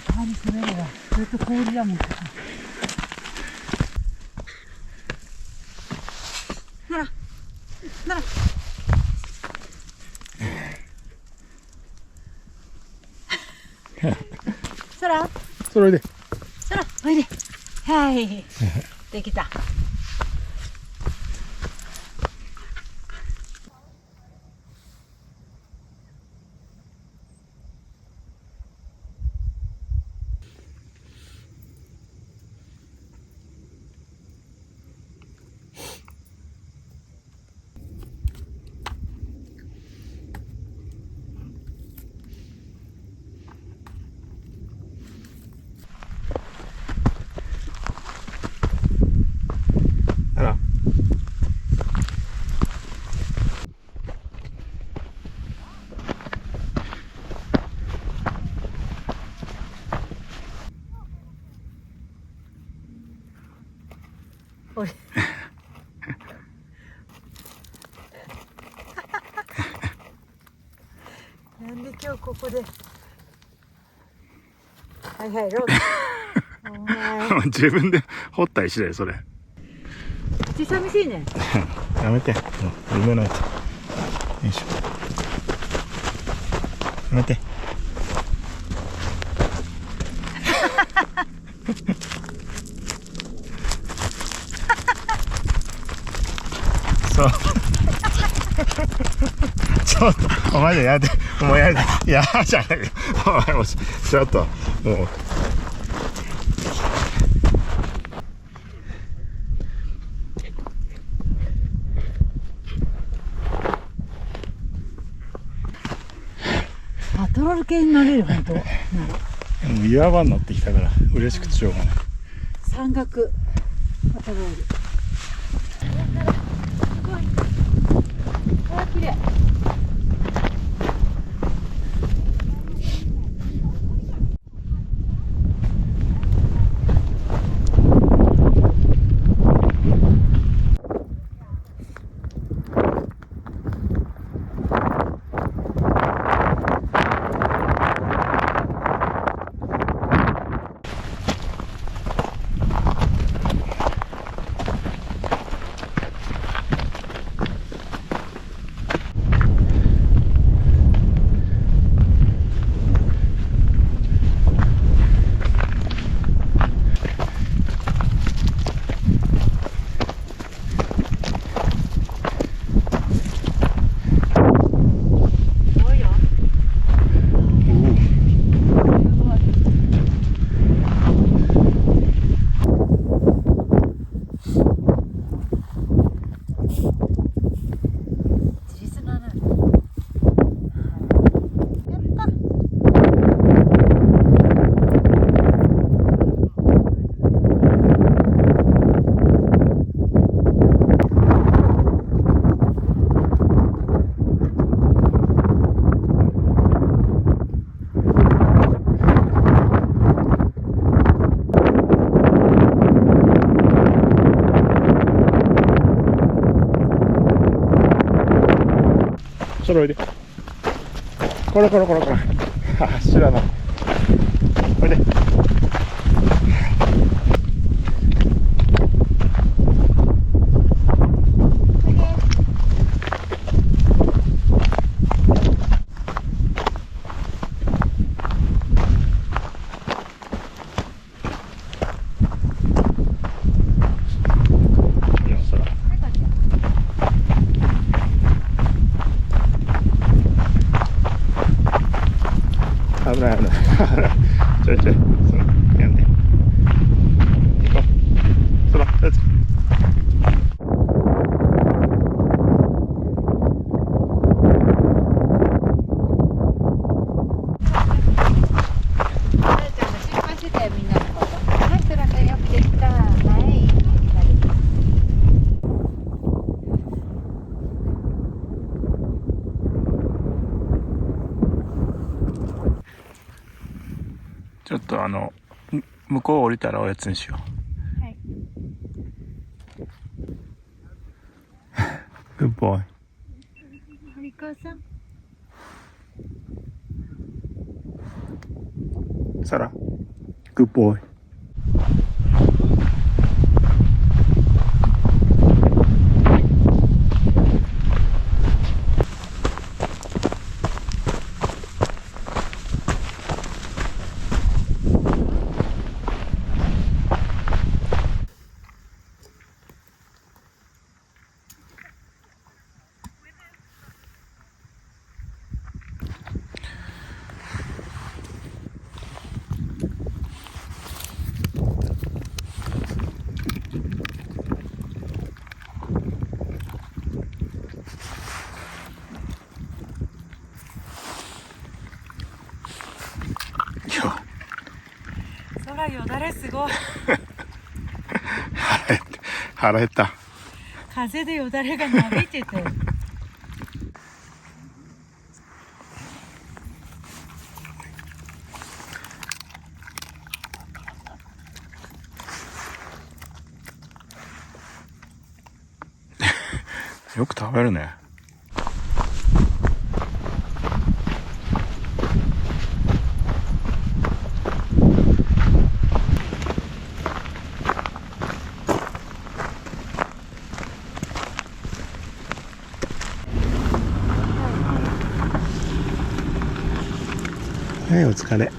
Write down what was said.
川に滑るわ。それと氷だもん。ならそらそれでおいで。はいできた。あら俺なんで今日ここで。はいはいローお前自分で掘った石だよそれ。口寂しいね。やめてもう夢のやつ。よいしょやめてそうちょっとお前でやめてもうやめていやじゃないよお前もうちょっともうパトロール系に乗れる本当。もう岩場に乗ってきたから嬉しくてしょうがない。山岳パトロール。すごい。あー綺麗。それおいでこれ知らないおいで危ない危ないちょいちょいそうやんで行こうそらレッツちょっと向こう降りたらおやつにしよう。はい。Good boy。堀川さん。サラ。Good boy. Yo. 空よだれすごい。腹減った。風でよだれがなびてて。よく食べるね。はい、お疲れ。